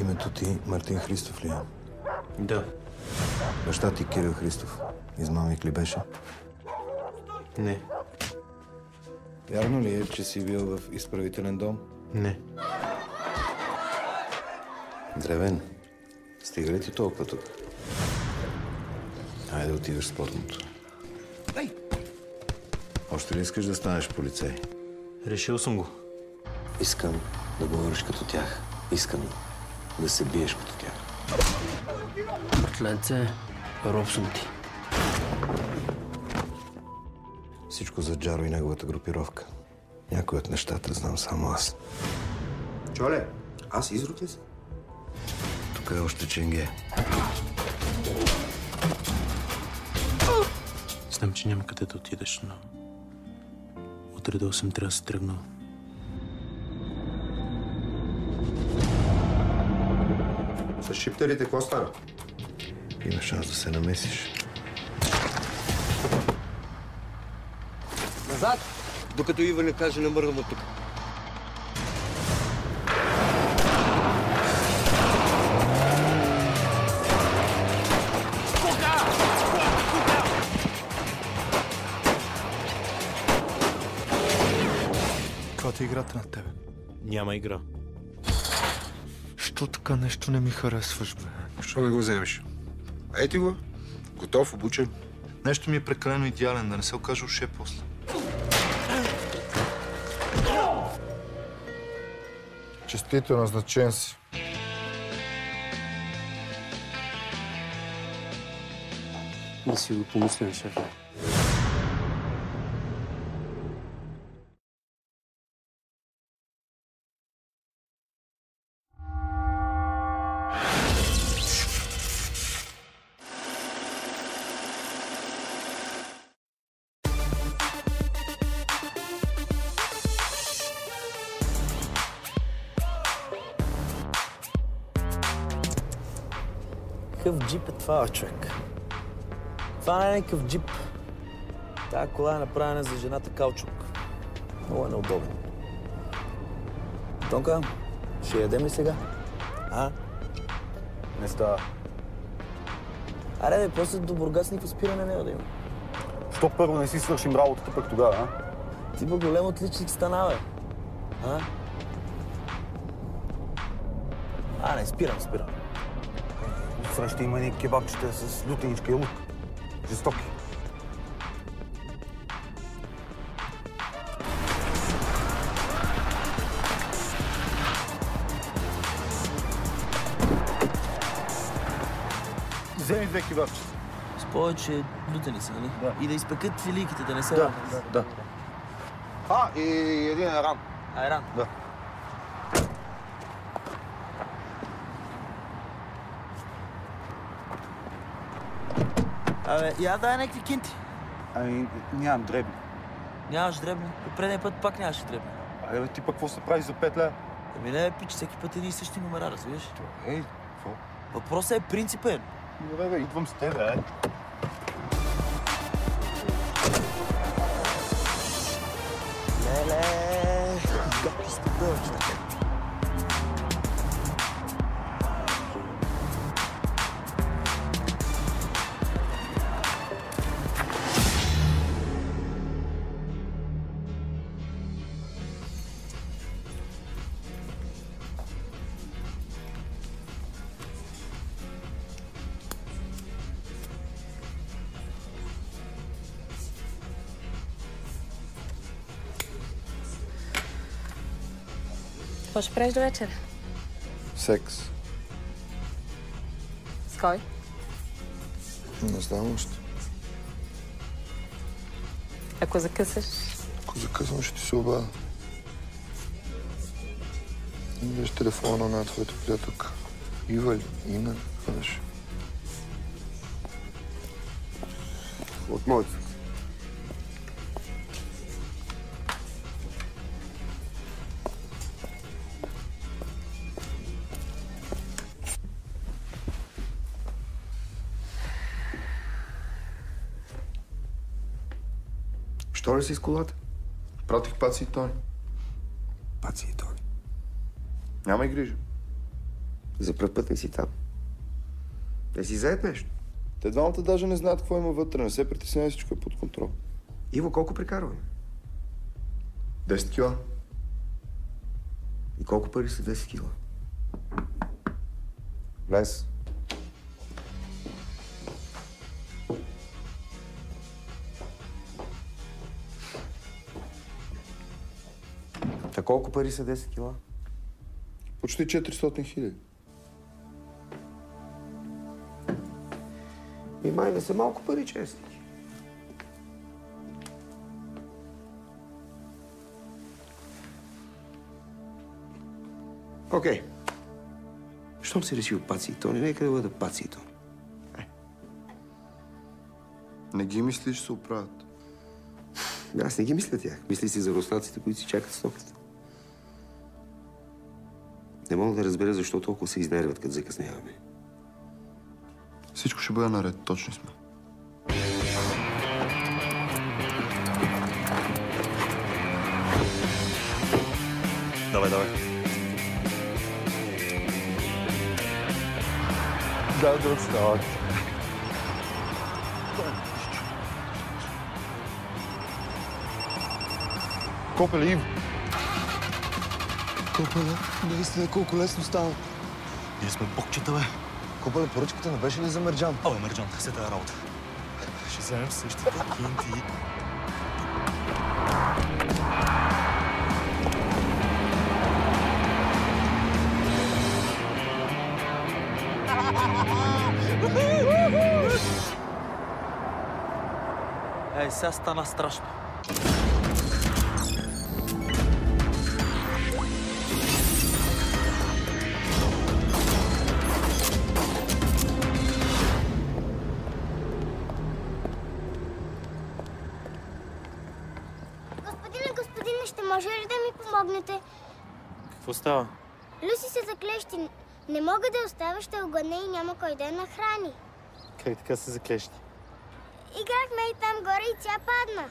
Името ти Мартин Христов ли е? Да. Баща ти Кирил Христов. Измамник ли беше? Не. Вярно ли е, че си бил в изправителен дом? Не. Древен, стига ли ти толкова тук? Хайде да отидеш в спортното. Още ли искаш да станеш полицай? Решил съм го. Искам да говориш като тях. Искам да се биеш като тях. Братленце, роб съм ти. Всичко за Джаро и неговата групировка. Някои от нещата знам само аз. Чоле, аз изрутя се. Тук е още Ченге. Знам, че няма къде да отидеш, но утре до 8 трябва да си тръгнал. С шиптерите какво стана? Има шанс да се намесиш. Назад! Докато Ива не каже, не мърдам от тук. Каквато е играта на тебе? Няма игра. Що така нещо не ми харесваш, бе? Защо не го вземеш? Ети го. Готов, обучен. Нещо ми е прекалено идеален, да не се окаже уше после. Честито, назначен си. Да си го помислям, шефе. Какъв джип е това, човек? Това не е някакъв джип. Тая кола е направена за жената каучук. Много е неудобно. Тонка, ще ядем ли сега? А? Не става. Аре, бе, после до Бургас никакво спиране няма да има. Що първо не си свършим работата пък тогава, а? Ти бе голем отличник стана, бе. А? Не, спирам. Среща има едни кебабчета с лютеничка и лук. Жестоки. Вземи 2 кебабчета. С повече лютеница, нали? Да. И да изпекат филийките, да не се... Да. И един айран. Айран? Да. Абе, я дай някакви кинти. Нямам дребни. Нямаш дребни? Предния път пак нямаше дребни. Бе, ти пък какво се прави за 5 лева? Не, пич, всеки път едни и същи номера, разбираш? Какво? Въпросът е принципен. Добре, бе, идвам с тебе, Леле, гадки сте дълъг, човек. Какво ще правиш до вечера? Секс. С кой? Не знам още. Ако закъсаш? Ако закъсвам, ще ти се обадя. Виж телефона на твоята приятелка. Ива ли? Ина? Какво беше? От моето. Що ли си с колата? Пратих Паци и Тони. Паци и Тони. Нямай грижа. За пръв път не си там. Не си заед нещо. Те двамата даже не знаят какво има вътре. Не се притеснявай, всичко е под контрол. Иво, колко прекарваме? 10 кила. И колко пари са 10 кила? Влез. Та колко пари са 10 кила? Почти 400 хиляди. И май не са малко пари, честни. Окей. Щом си решил паци и Тони, нека да бъда паци и Тони. Не ги мислиш, се оправят. Аз не ги мисля тях. Мисли си за руснаците, които си чакат стоката. Не мога да разбера защо толкова се изнервят, като закъсняваме. Всичко ще бъде наред, точно сме. Давай, давай. Да, да отстават. Копеле, Иво! Копеле, наистина колко лесно става. Ние сме бокчета, бе. Копеле, поръчката не беше ли за Мерджан? Абе, Мерджан, се тая работа. Ще вземем същите кинти. Ей, сега стана страшно. Господине, ще може ли да ми помогнете? Какво става? Люси се заклещи. Не мога да я оставя, ще огъне и няма кой да я нахрани. Как така се заклещи? Играхме и там горе и тя падна.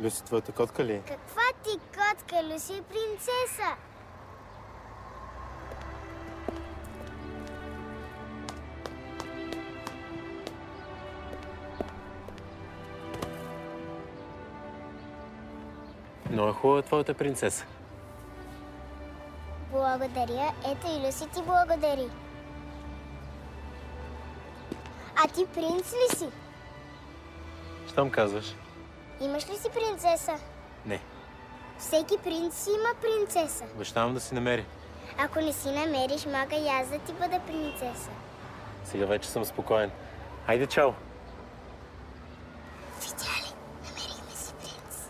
Люси, твоята котка ли е? Каква ти котка, Люси е принцеса? Много е хубава твоята принцеса. Благодаря. Ето и Люси ти благодари. А ти принц ли си? Щом казваш? Имаш ли си принцеса? Не. Всеки принц си има принцеса. Обещавам да си намери. Ако не си намериш, мога и аз да ти бъда принцеса. Сега вече съм спокоен. Хайде, чао! Видя ли? Намерихме си принц.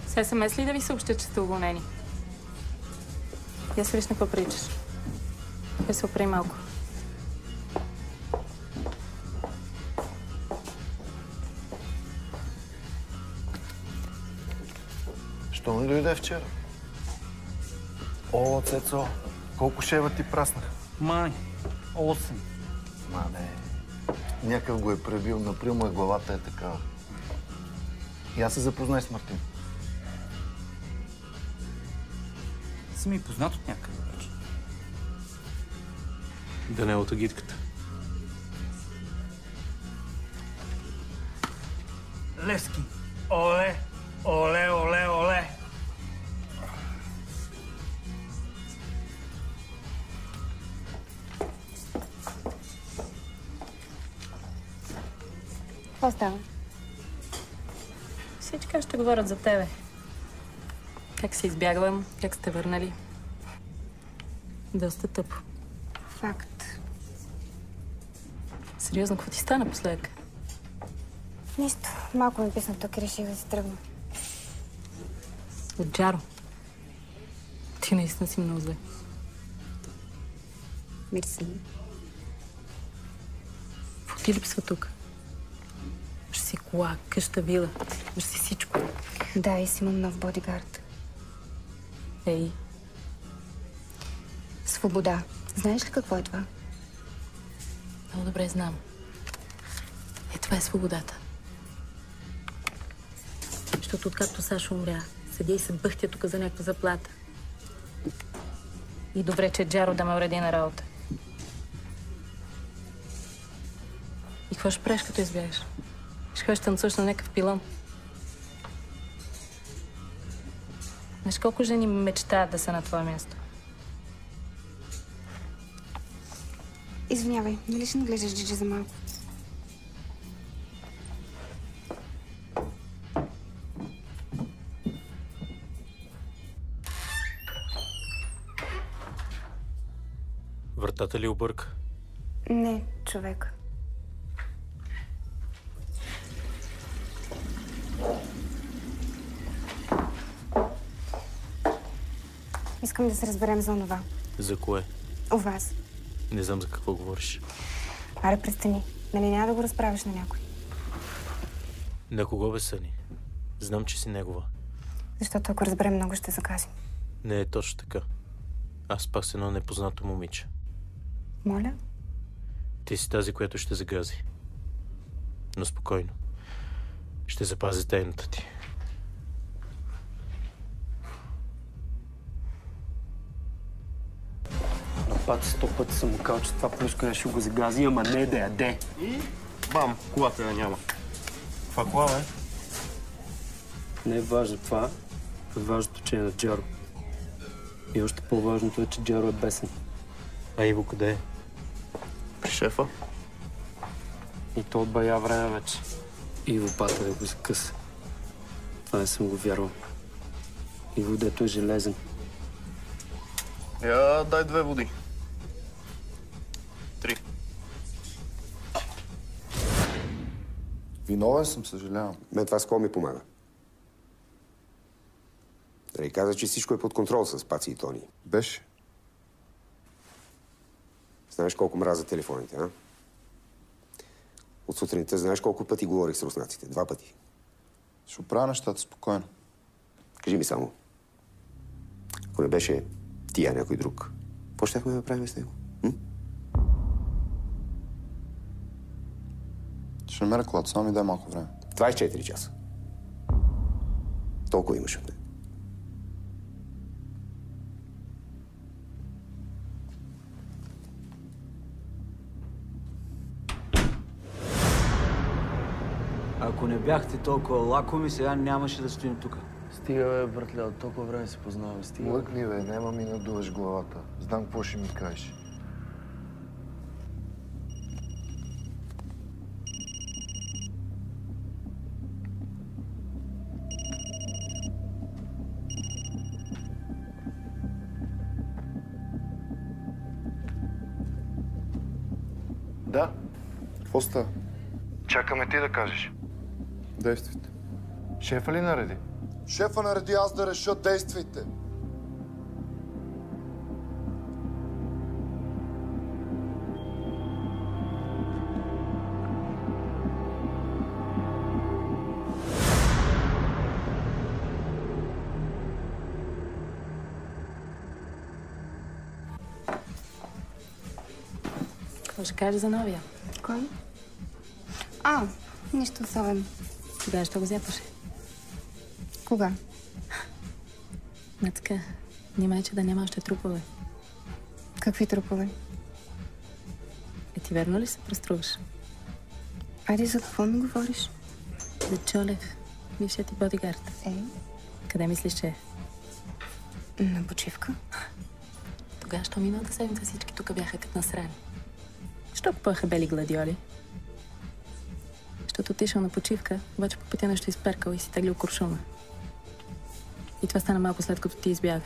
С СМС ли да ви съобща, че сте уволнени? Я се виж на какво приличаш. Я се опри малко. Що не дойде вчера? О, Цецо, колко шева ти праснах? Май, 8. Мане, някакъв го е пребил, наприл му главата е такава. И аз се запознай с Мартин. Си ми познат от някъде вече. Данелото гидката. Левски. Оле, оле, оле, оле. Какво става? Всички ще говорят за тебе. Как се избягвам, как сте върнали. Доста тъпо. Факт. Сериозно, какво ти стана последък? Нищо. Малко ми писна тук и реших да си тръгна. От Джаро. Ти наистина си много зле. Мерси. Какво ти липсва тук? Ще си кола, къща, вила. Ще си всичко. Да, и си имам нов бодигард. Ей. Свобода. Знаеш ли какво е това? Много добре знам. Това е свободата. Защото откакто Саша умря, Седя и се бъхтя тук за някаква заплата. И добре, че Джаро да ме уреди на работа. И какво ще правиш, като избягаш? Ще ходиш танцуваш на някакъв пилон. Знаеш колко жени мечтаят да са на твое място? Извинявай, нали ще наглеждаш Джиджи за малко? Вратата ли обърка? Не, човек. Искам да се разберем за онова. За кое? У вас. Не знам за какво говориш. Аре, престани. Нали няма да го разправиш на някой? На кого бе, Съни? Знам, че си негова. Защото ако разберем много, ще заказим. Не е точно така. Аз пак с едно непознато момиче. Моля? Ти си тази, която ще загази. Но спокойно. Ще запази тайната ти. На път 100 пъти съм му казал, че това плюскане ще го загази, ама не да яде. И бам, колата я няма. Каква кола, бе? Не е важно това. Важното, че е на Джаро. И още по-важното е, че Джаро е бесен. А Иво къде е? При шефа. И то от бая време вече. Иво пата да го закъса. Това не съм го вярвал. Иво дето е железен. Я дай 2 води. 3. Виновен съм, съжалявам. Мен това с какво ми помага? Нали каза, че всичко е под контрол с Паци и Тони. Беше. Знаеш колко мразя телефоните, а? От сутринта знаеш колко пъти говорих с руснаците? 2 пъти. Ще оправя нещата спокойно. Кажи ми само. Ако не беше ти, а някой друг, какво щяхме да правим с него? Ще намеря колата, само ми дай малко време. 24 часа. Толкова имаш от мен. Ако не бяхте толкова лакоми, сега нямаше да стоим тук. Стига, бе, братле, от толкова време се познаваме. Стига. Лъкни, бе, няма ми надуваш главата. Знам какво ще ми кажеш. Да. Какво става? Чакаме ти да кажеш. Действайте. Шефа ли нареди? Шефа нареди, аз да реша, действайте. Какво ще кажеш за новия? Кой? Нищо особено. Тогава ще го зяпаше. Кога? Мацка, внимай, че да няма още трупове. Какви трупове? Ти верно ли се преструваш? Айде, за какво ми говориш? За Чолев, бившият ти бодигард. Къде мислиш, че е? На почивка. Тогава, що миналата седмица всички тук бяха като насрани. Що купуваха бели гладиоли? Защото отишъл на почивка, обаче по пътя нещо изперкал и си теглил куршума. И това стана малко след като ти избяга.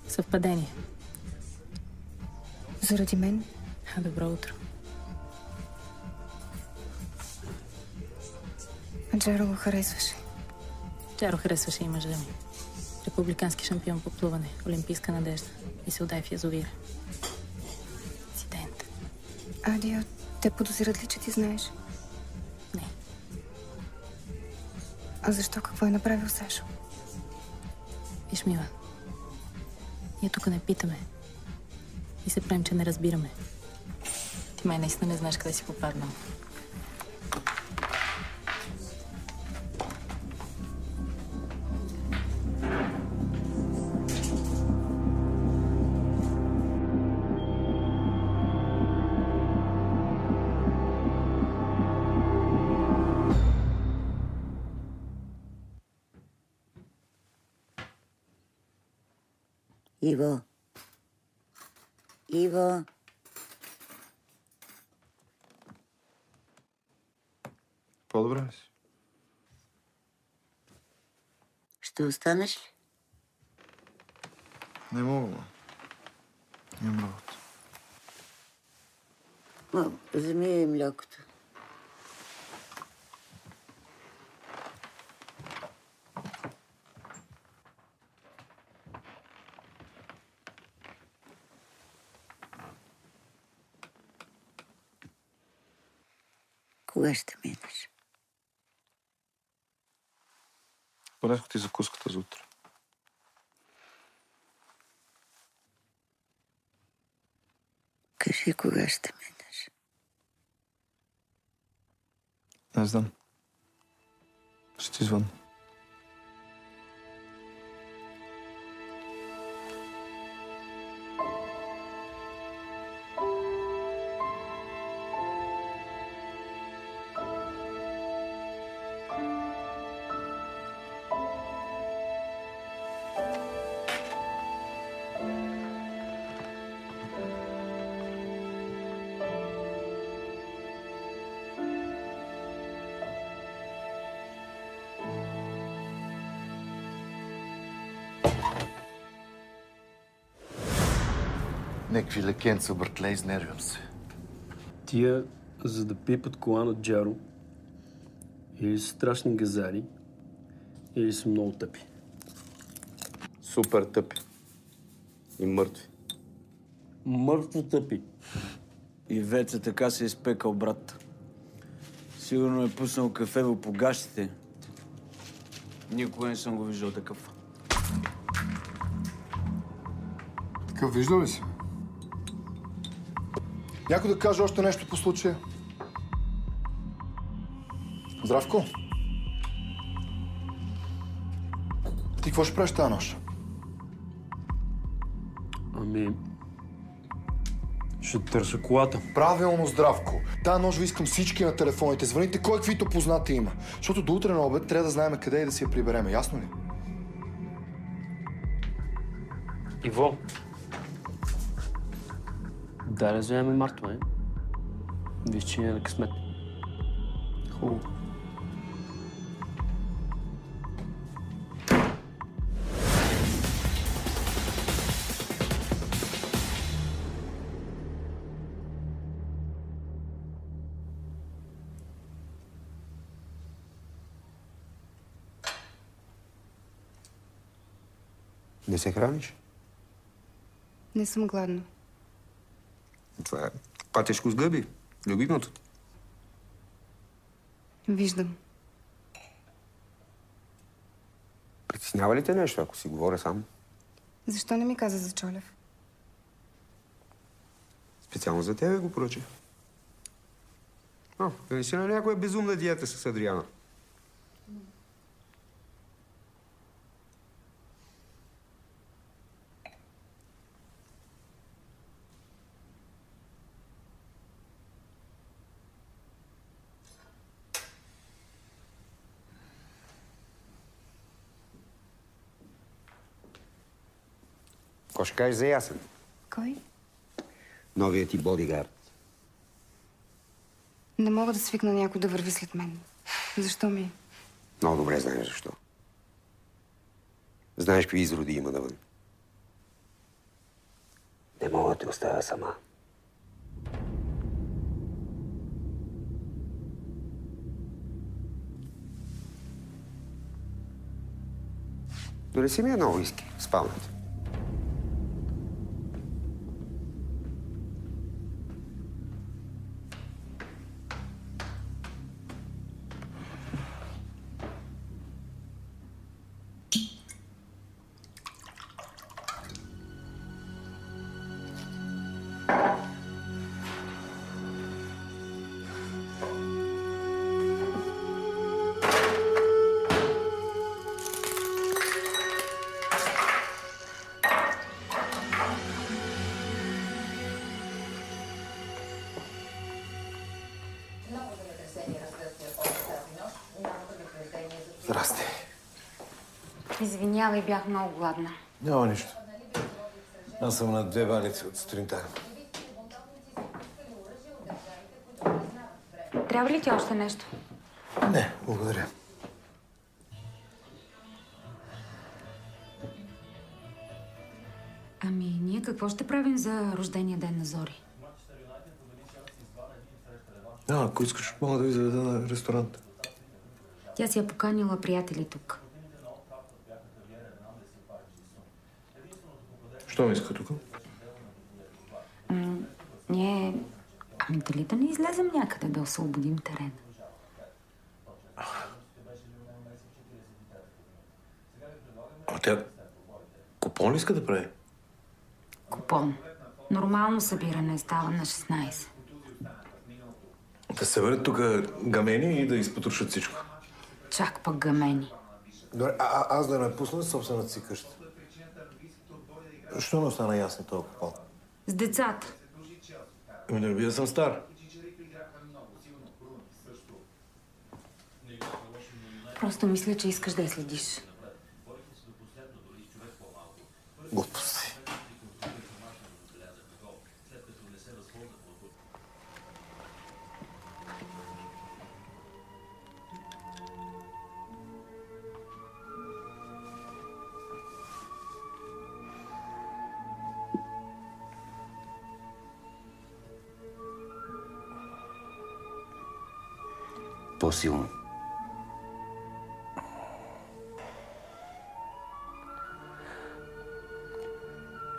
Съвпадение. Заради мен? Добро утро. А Джаро го харесваше. Джаро харесваше и мъжа ми. Републикански шампион по плуване, олимпийска надежда и се удай в язовира. Инцидент. Адио, те подозират ли, че ти знаеш? Не. А защо? Какво е направил Сашо? Виж, мила, ние тук не питаме и се правим, че не разбираме. Ти май наистина не знаеш къде си попаднал. Иво. Иво. По-добре ли си? Ще останеш ли? Не мога. Имам работа. Вземи млякото. Кога ще минеш? Понесох ти закуската за утре. Кажи, кога ще минеш? Не знам. Ще ти звънна. Некви лекенца, братле, изнервям се. Тия, за да пипат кола на Джаро, или са страшни газари, или са много тъпи. Супер тъпи. И мъртви. Мъртво тъпи. И Веца така се е изпекал, брат. Сигурно е пуснал кафе по гащите. Никога не съм го виждал такъв. Такъв виждал ли си? Някой да каже още нещо по случая? Здравко! Ти какво ще правиш тази нощ? Ами... ще търся колата. Правилно, Здравко. Тази нощ ви искам всички на телефоните. Звъните кой каквито познати има. Защото до утре на обед трябва да знаем къде и да си я прибереме. Ясно ли? Иво. Дай да вземем Марто, не? Виж, че е на късмет. Хубаво. Не се храниш? Не съм гладна. Това е патешко с гъби. Любимото. Виждам. Притеснява ли те нещо, ако си говоря сам? Защо не ми каза за Чолев? Специално за тебе го поръчах. Да не си на някоя безумна диета с Адриана. Какво ще кажеш за Ясен? Кой? Новият ти бодигард. Не мога да свикна някой да върви след мен. Защо ми? Много добре знаеш защо. Знаеш какви изроди има навън. Не мога да те оставя сама. Донеси ми едно уиски в спалнята. Извинявай, бях много гладна. Няма нищо. Аз съм на 2 валици от сутринта. Трябва ли ти още нещо? Не, благодаря. Ами, ние какво ще правим за рождения ден на Зори? Ако искаш, мога да ви заведа на ресторант. Тя си е поканила приятели тук. Що ми иска тук? Ние... Ами, дали да не излезем някъде да освободим терена? Тя купон ли иска да прави? Купон. Нормално събиране става на 16. Да се върнат тук гамени и да изпотрошат всичко. Чак пък гамени. Добре, аз да напусна собствената си къща. Що не остана ясно този купон? С децата. Ами да не би да съм стар. Просто мисля, че искаш да я следиш. Глупости. По-силно.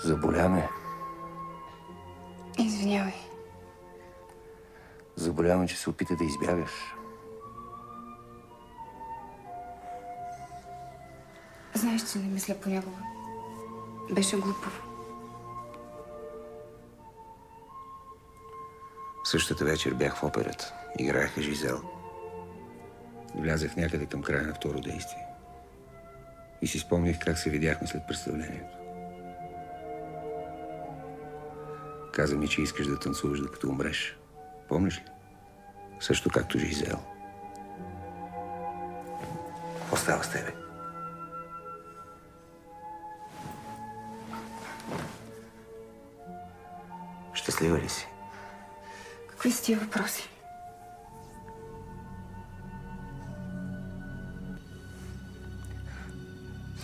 Заболяме. Извинявай. Заболяме, че се опита да избягаш. Знаеш, че не мисля понякога. Беше глупаво. Същата вечер бях в операта. Играеха Жизел. Влязах някъде към края на второ действие. И си спомних как се видяхме след представлението. Каза ми, че искаш да танцуваш докато умреш. Помниш ли? Също както Жизел. Какво става с тебе? Щастлива ли си? Какви са тия въпроси?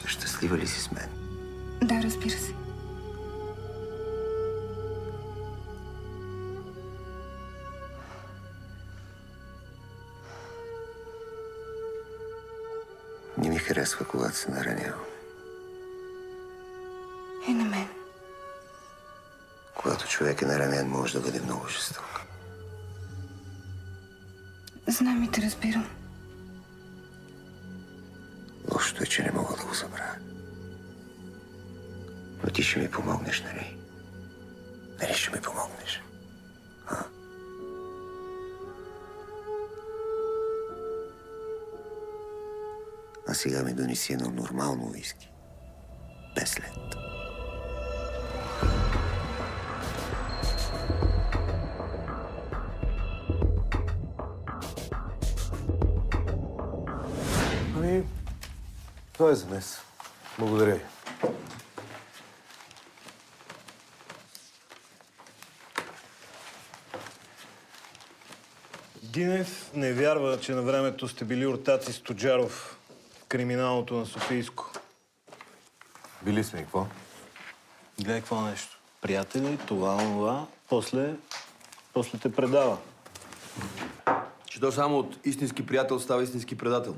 Щастлива ли си с мен? Да, разбира се. Не ми харесва, когато се наранява. И на мен. Когато човек е наранен, може да бъде много жесток. Знам и те разбирам. Лошото е, че не мога да го забравя. Но ти ще ми помогнеш, нали? Нали ще ми помогнеш? А? А сега ми донеси едно нормално уиски. Без лед. Ами, това е за днес. Благодаря ви. Динев не вярва, че на времето сте били ортаци с Тоджаров в криминалното на Софийско. Били сме и какво? Гледай какво нещо. Приятели, това, после те предава. Че то само от истински приятел става истински предател.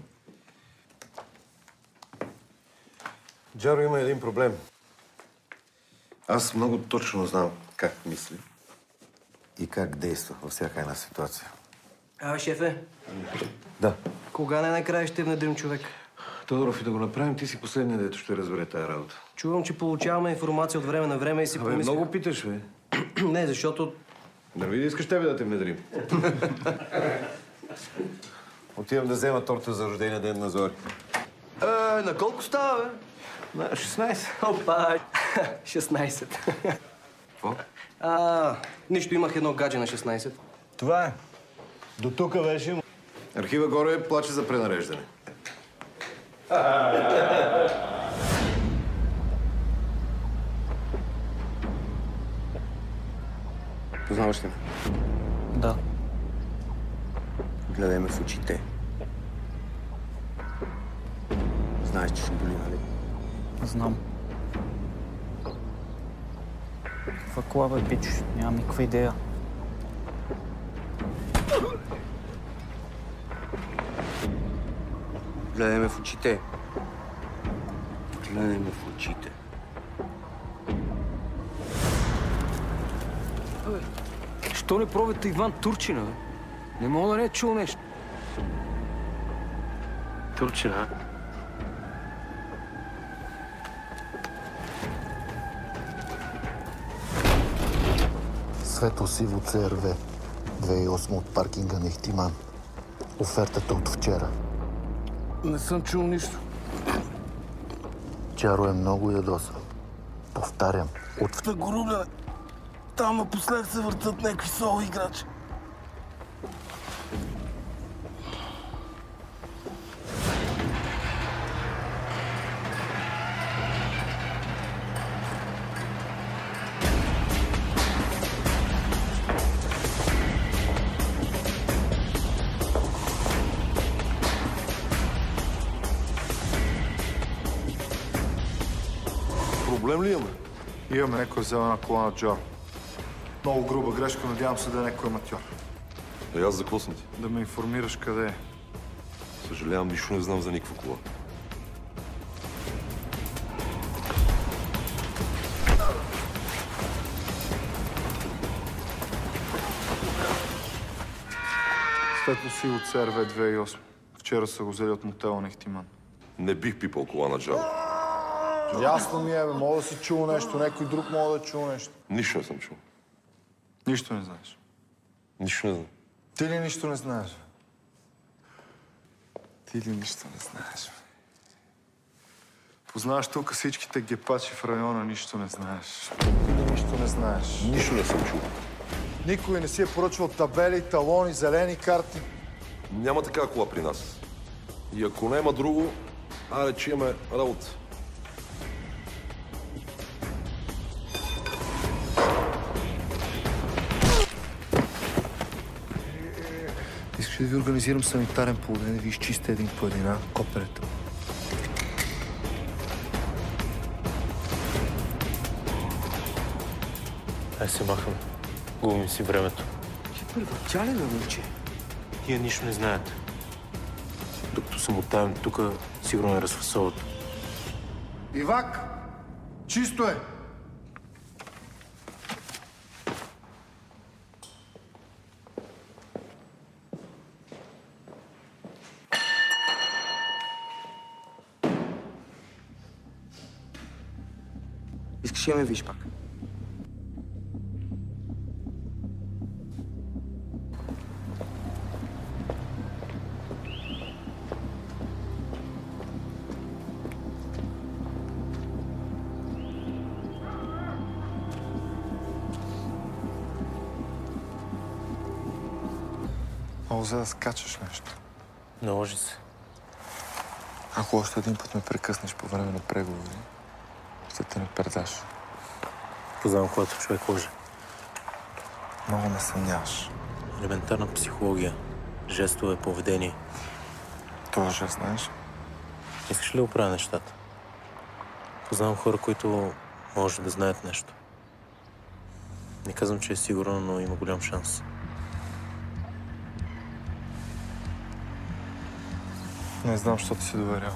Джаро има един проблем. Аз много точно знам как мисли и как действа във всяка една ситуация. Шефе. Да. Кога най-накрая ще внедрим човек? Тодоров, и да го направим, ти си последният, дето ще разбере тая работа. Чувам, че получаваме информация от време на време и си помисля... Много питаш, бе. Не, защото... Нали да искаш тебе да те внедрим? Отивам да взема торта за рождения ден на Зори. На колко става, бе? На 16. Опа, 16. Какво? Нищо, имах едно гадже на 16. Това е. До тук беше. Архива горе плаче за пренареждане. Познаваш ли ме? Да. Гледай ме в очите. Знаеш, че ще боли, нали? Знам. Каква кола, бе, пич? Нямам никаква идея. Гледай ме в очите. Гледай ме в очите. Абе, що не пробвате Иван Турчина, бе? Не мога да не е чул нещо. Турчина? Светло-сиво ЦРВ 2008 от паркинга на Ихтиман. Офертата от вчера. Не съм чул нищо. Чаро е много ядосан. Повтарям, от... Та го рубля, там напоследък се въртат някакви соло играчи. Проблем ли имаме? Имаме, някой взел една кола на Джо. Много груба грешка, надявам се да е някой аматьор. И аз за какво съм ти? Да ме информираш къде е. Съжалявам, нищо не знам за никаква кола. Светло-сиво ЦРВ 2008. Вчера са го взели от мотела на Ихтиман. Не бих пипал кола на Джаро. Ясно ми е, бе. Мога да си чул нещо, някой друг мога да е чул нещо. Нищо не съм чул. Нищо не знаеш. Нищо не знам. Ти ли нищо не знаеш? Ти ли нищо не знаеш? Бе? Познаваш тук всичките гепачи в района, нищо не знаеш. Ти ли нищо не знаеш? Нищо не съм чул. Никой не си е поръчвал табели, талони, зелени карти. Няма такава кола при нас. И ако няма друго, аре, че имаме работа. Искаш да ви организирам санитарен полуден, да ви изчистя един по един, а? Коперето. Ай се махам. Губим си времето. Тя ли момче? Тия нищо не знаят. Докато съм оттавим тук, сигурно е разфасовато. Ивак! Чисто е! Искаш да ме виж пак? Мога за да скачаш нещо. Наложи се. Ако още един път ме прекъснеш по време на преговори, ще те напердаш. Познавам, когато човек лъже. Много ме съмняваш. Елементарна психология. Жестове, поведение. Това жест знаеш? Искаш ли да оправя нещата? Познавам хора, които може да знаят нещо. Не казвам, че е сигурно, но има голям шанс. Не знам, що ти си доверял.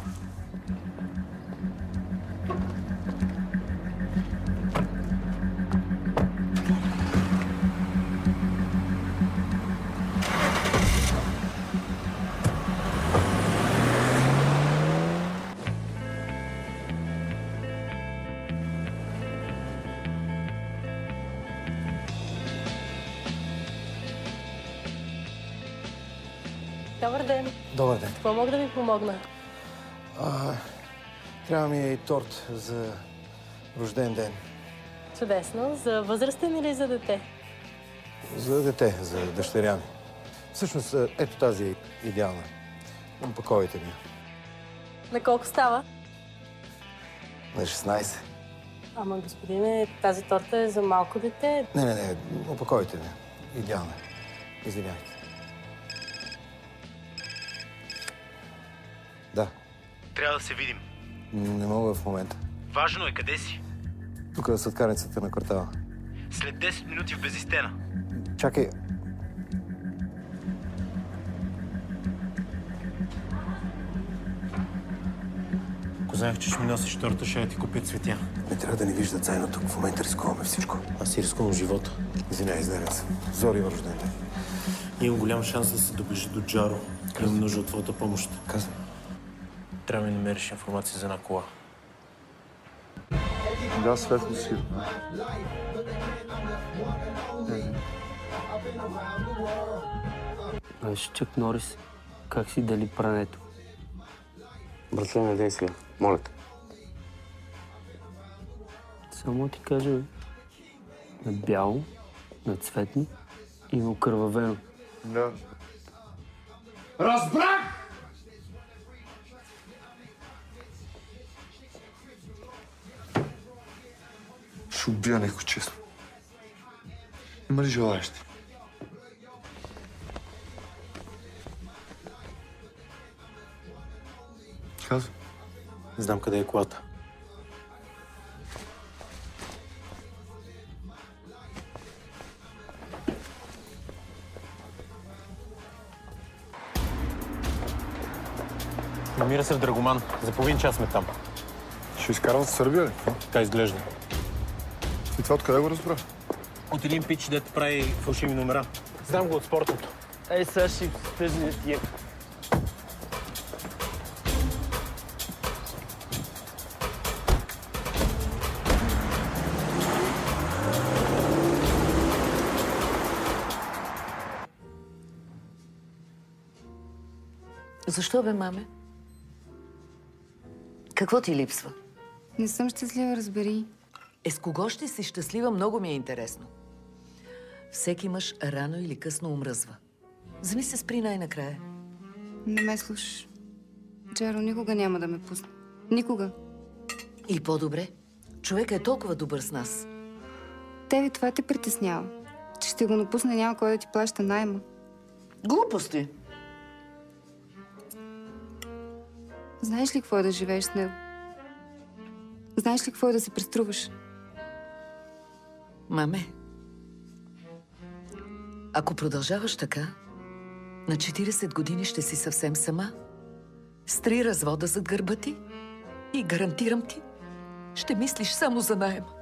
Добър ден. Добър ден. Какво мога да ви помогна? Трябва ми и торт за рожден ден. Чудесно. За възрастен или за дете? За дете, за дъщеря ми. Всъщност, ето тази е идеална. Опаковайте ми. На колко става? На 16. Ама, господине, тази торта е за малко дете. Не, опокойте ме. Идеално. Извинявайте. Да. Трябва да се видим. Не мога в момента. Важно е, къде си? Тук е сладкарницата на квартала. След 10 минути в Безистена. Чакай. Ако знаех, че ще ми носиш торта, ще ти купя цветя. Не трябва да ни виждат заедно тук. В момента рискуваме всичко. Аз си рискувам живота. Извинявай, изнервен съм. Зори има рожден ден. Имам голям шанс да се доближи до Джаро. Имам нужда от твоята помощ. Казвам. Трябва да ми намериш информация за една кола. Да, светло си. Знаеш, Чак Норис, как си дали прането? Братле, не дей сега. Моля те. Само ти кажа, бе. На бяло, на цветни и на окървавено. Да. Разбрах! Ще убия някой, честно. Има ли желаящи? Казвам. Не знам къде е колата. Намира се в Драгоман. За половин час сме там. Ще изкарват в Сърбия ли? Така изглежда. И това откъде го разбра? От един пич, дето прави фалшиви номера. Знам го от спортното. Ей, сега ще тъжни тия. Защо бе, маме? Какво ти липсва? Не съм щастлива, разбери. С кого ще си щастлива, много ми е интересно. Всеки мъж рано или късно омръзва. Вземи се спри най-накрая. Не ме слушаш. Джаро никога няма да ме пусне. Никога. И по-добре. Човекът е толкова добър с нас. Тебе това те притеснява. Че ще го напусне, няма кой да ти плаща найма. Глупости. Знаеш ли какво е да живееш с него? Знаеш ли какво е да се преструваш? Маме, ако продължаваш така, на 40 години ще си съвсем сама. С 3 развода зад гърба ти и гарантирам ти, ще мислиш само за наема.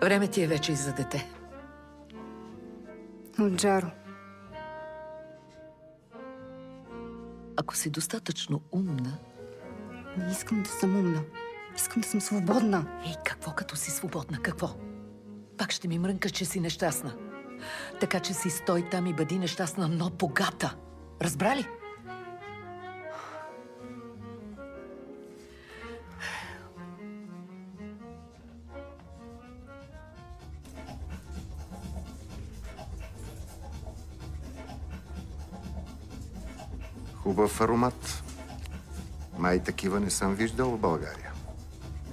Време ти е вече и за дете. От Джаро. Ако си достатъчно умна... Не искам да съм умна. Искам да съм свободна. Ей, какво като си свободна? Какво? Пак ще ми мрънкаш, че си нещастна. Така че си стой там и бъди нещастна, но богата. Разбра ли? Хубав аромат. Май такива не съм виждал в България.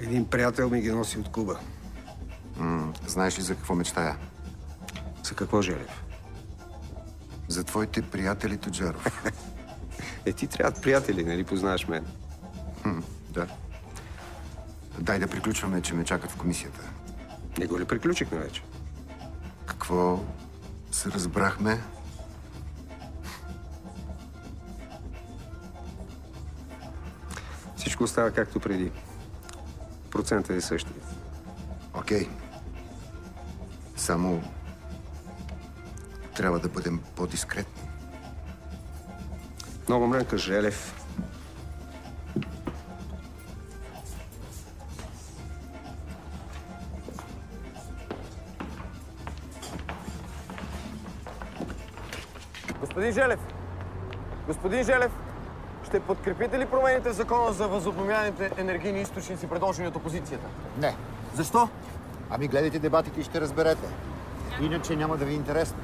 Един приятел ми ги носи от Куба. Знаеш ли за какво мечтая? За какво, Желев? За твоите приятели Тоджаров. Ти трябват приятели, нали познаваш мен? Да. Дай да приключваме, че ме чакат в комисията. Не го ли приключихме вече? Какво се разбрахме? Всичко остава както преди. Процентът е същия. Окей. Само трябва да бъдем по-дискретни. Много мрънка, Желев. Господин Желев! Господин Желев! Ще подкрепите ли промените в закона за възобновяемите енергийни източници, предложени от опозицията? Не. Защо? Ами гледайте дебатите и ще разберете. Иначе няма да ви е интересно.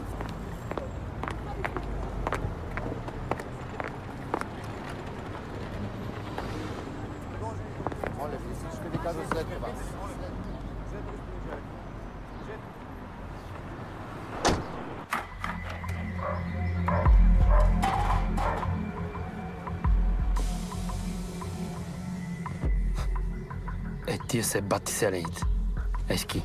Тия се бати селените. Ески.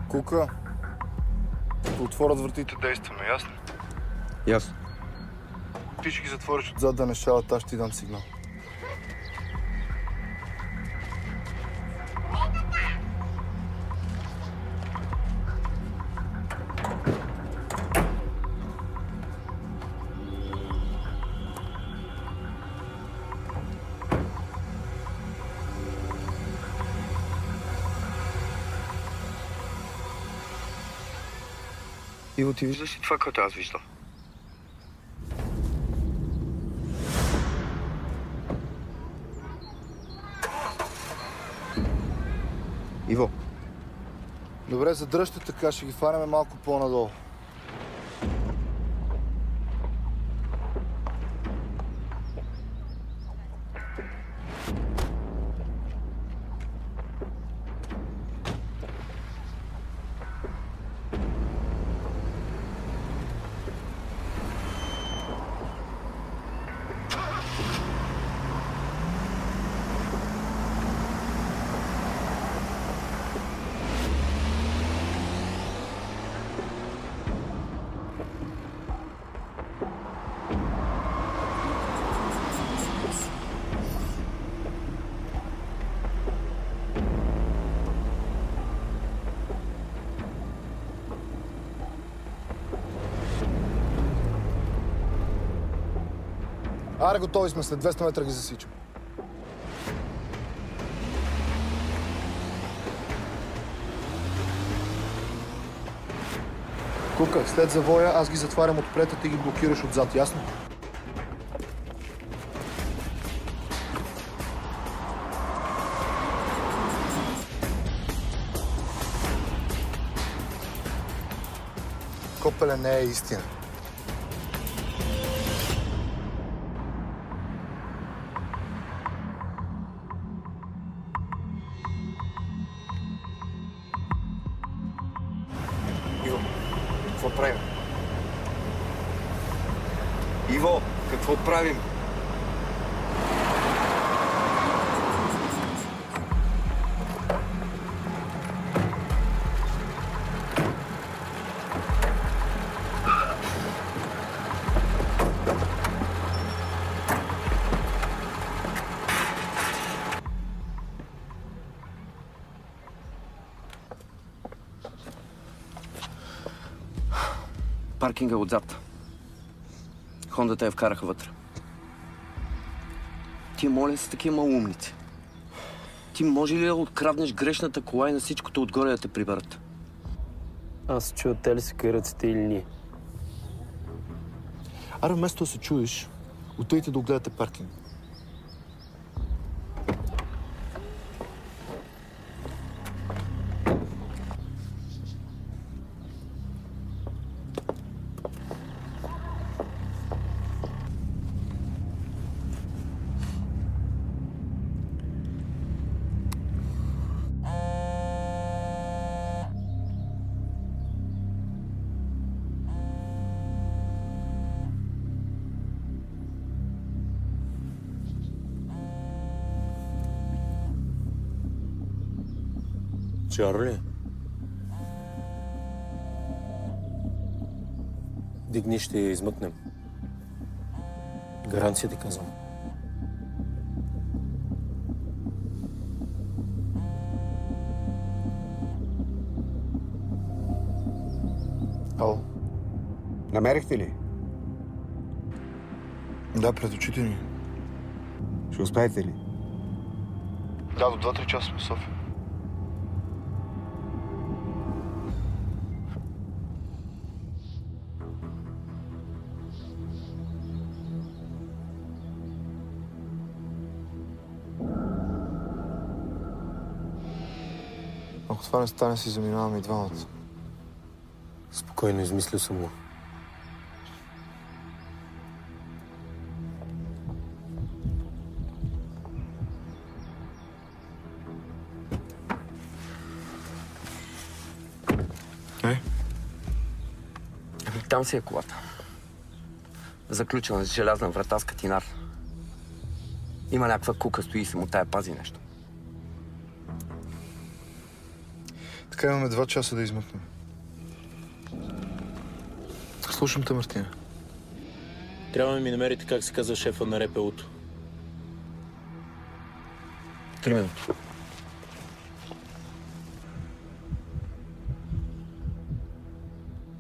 Кука, като отворят вратите, действаме, ясно? Ясно. Ти ще ги затвориш отзад да не шалят, аз ще ти дам сигнал. Иво, ти виждаш ли това, което аз виждам? Иво. Добре, задръжте така, ще ги фанеме малко по-надолу. Аре, готови сме, след 200 метра ги засичам. Кука, след завоя аз ги затварям отпред, а ти ги блокираш отзад, ясно? Копеле, не е истина. Какво правим? Иво, какво правим? Паркинга отзад. Хондата я вкараха вътре. Ти моля са такива малумници. Ти може ли да откраднеш грешната кола и на всичкото отгоре да те приберат? Аз чуя те ли се кайраците или ние. Аре, вместо да се чудиш, отидете да огледате паркинг. Чарли? Дигни, ще я измъкнем. Гаранция ти казвам. Ало. Намерихте ли? Да, пред очите ми. Ще успеете ли? Да, до 2-3 часа сме в София. Ако това не стане, си заминаваме и двамата. Спокойно, измислил съм го. Там си е колата. Заключена с желязна врата с катинар. Има някаква кука, стои и се му тая пази нещо. Така имаме 2 часа да измъкнем. Слушам те, Мартина. Трябва да ми намерите как се казва шефа на РПУ-то. 3 минути.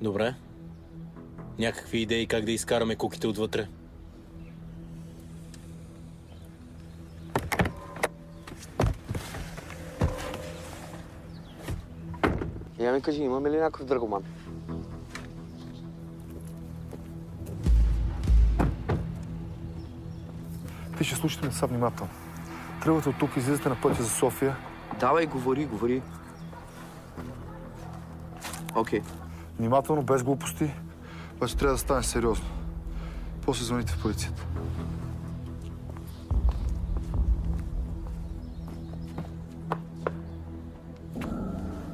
Добре. Някакви идеи как да изкараме куките отвътре? Я ми кажи, имаме ли някакъв драгоман? Ти ще слушате ме са внимателно. Тръгвате от тук, излизате на пътя за София. Давай, говори. Окей. Внимателно, без глупости. Обаче трябва да стане сериозно. После звъните в полицията.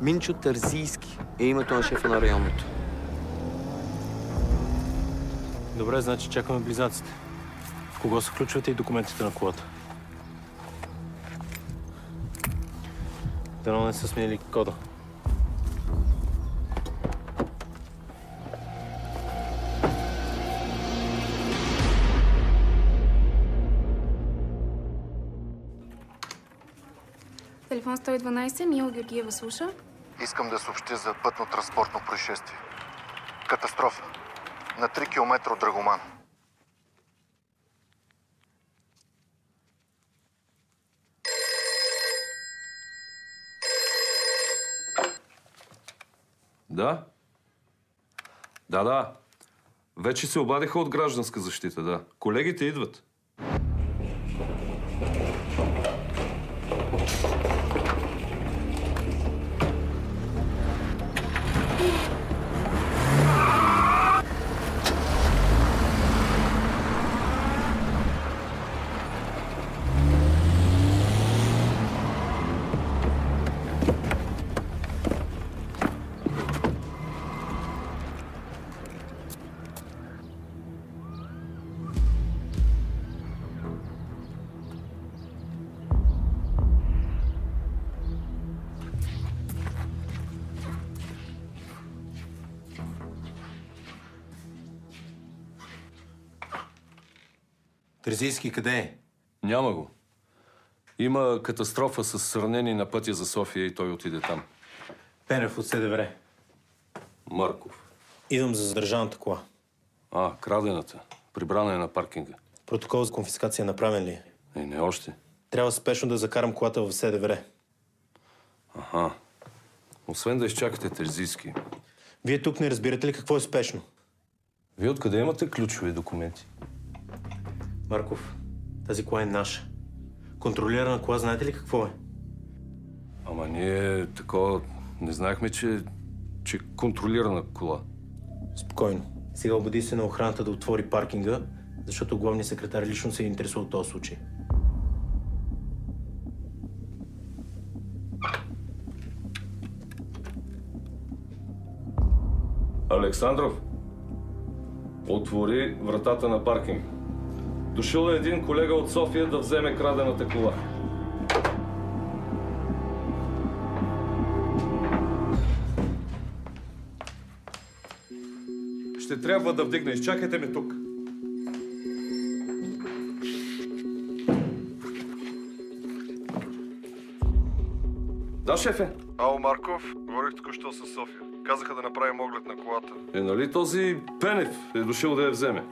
Минчо Тързийски е името на шефа на районното. Добре, значи чакаме близнаците. В кого се включвате и документите на колата? Дано не са сменили кода. Телефон 112, Мила Георгиева слуша. Искам да съобщя за пътно-транспортно происшествие. Катастрофа. На 3 км от Драгоман. Да? Да. Вече се обадиха от гражданска защита, да. Колегите идват. Терзийски къде е? Няма го. Има катастрофа с ранени на пътя за София и той отиде там. Пенев от СДВР. Марков. Идвам за задържаната кола. Крадената. Прибрана е на паркинга. Протокол за конфискация направен ли е? Не още. Трябва спешно да закарам колата в СДВР. Освен да изчакате Терзийски. Вие тук не разбирате ли какво е спешно? Вие откъде имате ключови документи? Марков, тази кола е наша. Контролирана кола, знаете ли какво е? Ама ние такова не знаехме, че контролирана кола. Спокойно. Сега обади се на охраната да отвори паркинга, защото главният секретар лично се интересува от този случай. Александров, отвори вратата на паркинга. Дошъл е един колега от София да вземе крадената кола. Ще трябва да вдигна. Изчакайте ме тук. Да, шефе. Ало, Марков. Говорих току-що с София. Казаха да направим оглед на колата. Нали този Пенев е дошъл да я вземе?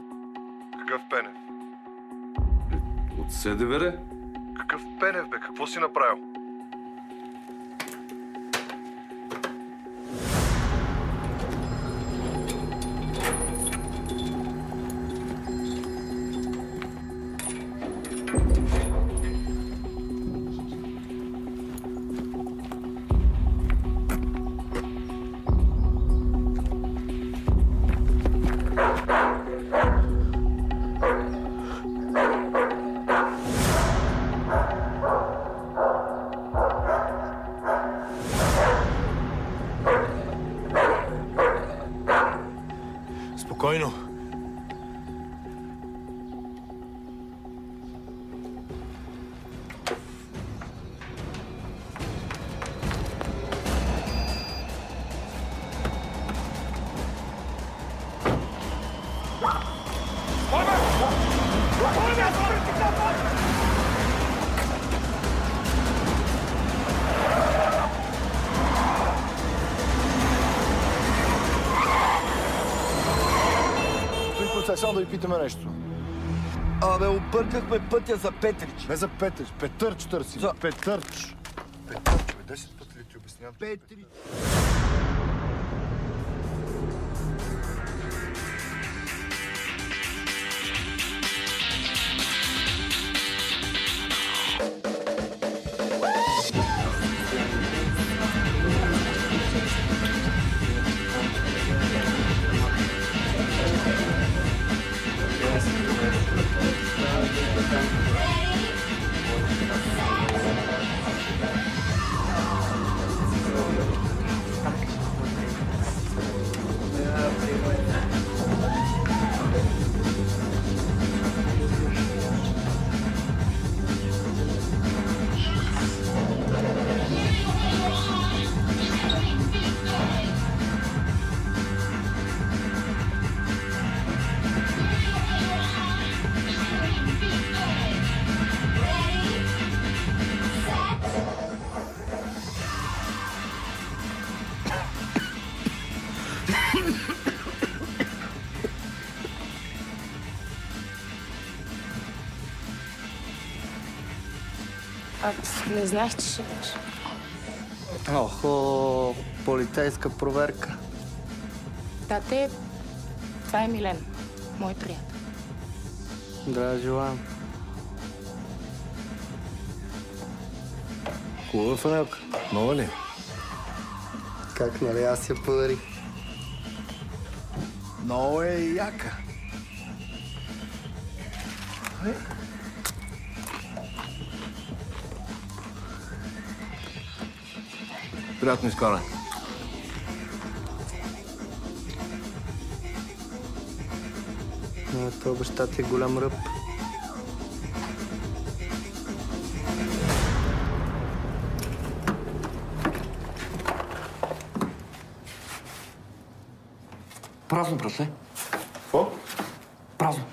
Какъв Пенев? От СДВР? Какъв Пенев, бе? Какво си направил? Само да ви питаме нещо. Абе, объркахме пътя за Петрич. Не за Петрич, Петърч търсим. Петърч. Петърч, бе, 10 пъти ли ти обяснявам? Петрич. Не знаех, че ще идеш. Охо, полицейска проверка. Тате, това е Милен, мой приятел. Да, желаем. Хубава фанелка. Нова ли? Как, нали аз я подарих? Много е яка. Приятно изкаране. Това баща ти е голям ръб. Празно, братле. Какво? Празно.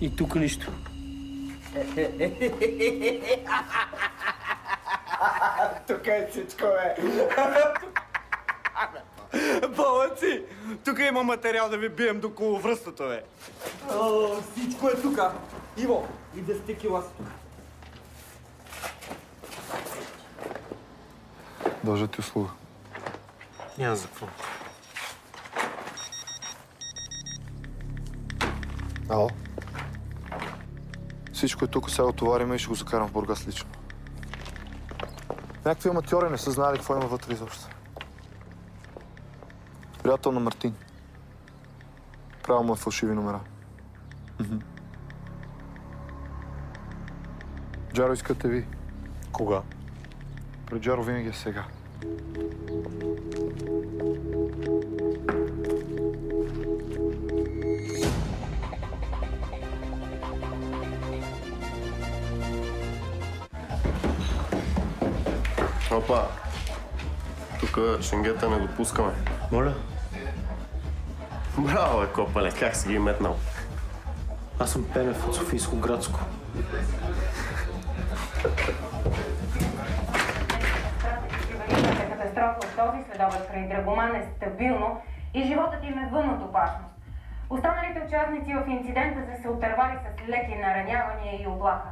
И тук нищо. Тук е всичко, бе. Балъци! Тук има материал да ви бием до коловръстото, бе. Всичко е тук. Иво, и 10 кила са тук. Дължа ти услуга. Няма за какво. Ало? Всичко е тук, сега отовариме и ще го закарам в Бургас лично. Някакви аматьори не са знали какво има вътре изобщо. Приятел на Мартин. Правил му е фалшиви номера. Джаро, искате ви. Кога? Пред Джаро винаги е сега. Опа! Тук ченгета не допускаме. Моля? Браво, бе, Копале, как си ги метнал? Аз съм Пенев от Софийско градско. Катастрофа от този следобед край Драгоман е стабилно и животът им е вън от опасност. Останалите участници в инцидента са се отървали с леки наранявания и облаха.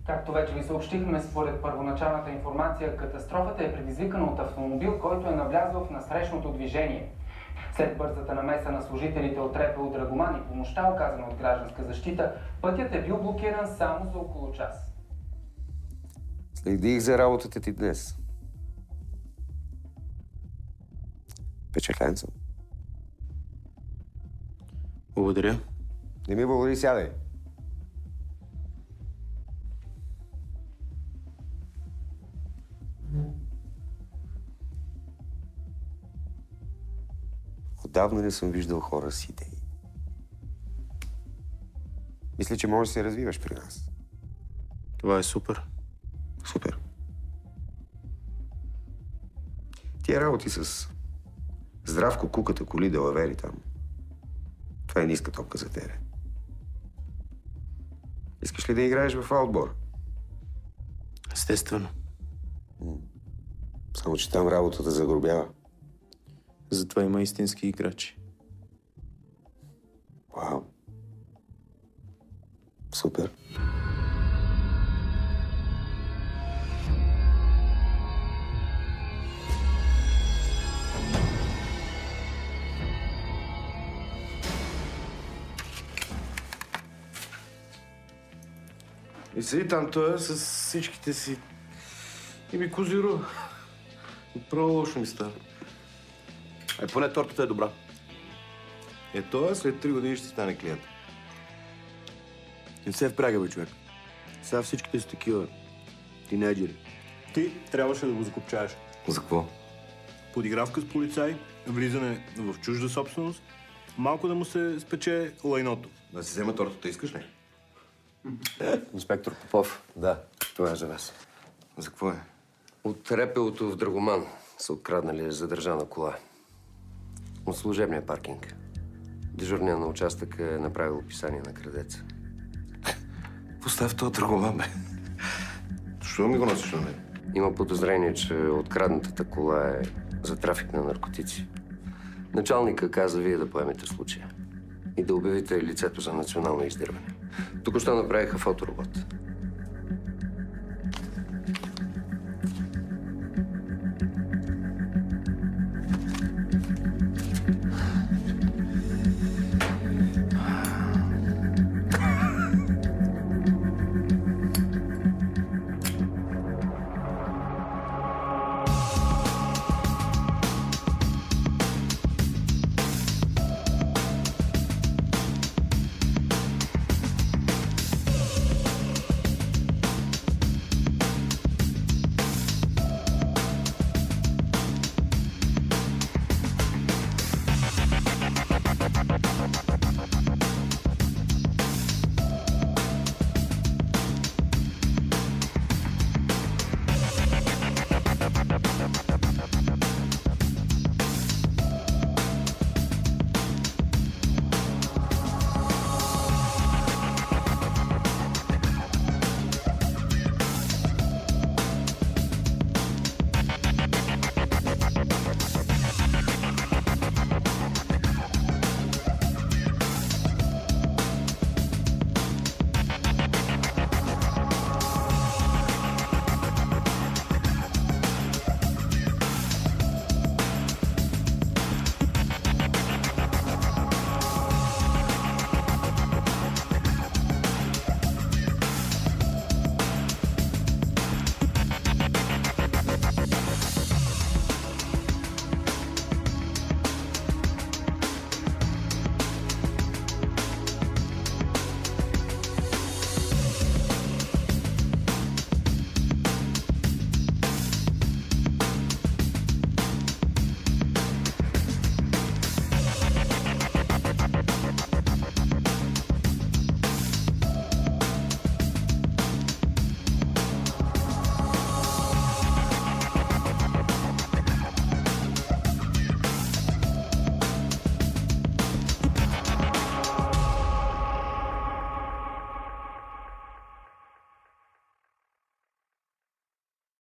Както вече ви съобщихме, според първоначалната информация, катастрофата е предизвикана от автомобил, който е навлязъл в насрещното движение. След бързата намеса на служителите от РПУ Драгоман и помощта, оказана от гражданска защита, пътят е бил блокиран само за около час. Следих за работата ти днес. Впечатлен съм. Благодаря. Не ми благодари, сядай. Отдавна не съм виждал хора с идеи. Мисля, че можеш да се развиваш при нас. Това е супер. Супер. Тия работи с Здравко, Куката, Коли, Далавери там. Това е ниска топка за тебе. Искаш ли да играеш в аутбор? Естествено. Само, че там работата загробява. Затова има истински играчи. Вау. Супер. И седи там той с всичките си. И ми козирува. Право лошо ми става. Поне тортата е добра. Той след 3 години ще стане клиент. Не се впряга, бе, човек. Сега всичките са такива тинейджери. Ти трябваше да го закопчаеш. За какво? Подигравка с полицай, влизане в чужда собственост, малко да му се спече лайното. Да си взема тортата, искаш ли? Инспектор Попов. Да. Това е за вас. За какво е? От репелото в Драгоман са откраднали задържана кола. От служебния паркинг. Дежурният на участъка е направил описание на крадеца. Поставь този Драгоман, бе. Защо ми го носиш на мен? Има подозрение, че откраднатата кола е за трафик на наркотици. Началника каза вие да поемете случая и да обявите лицето за национално издирване. Току-що направиха фоторобот.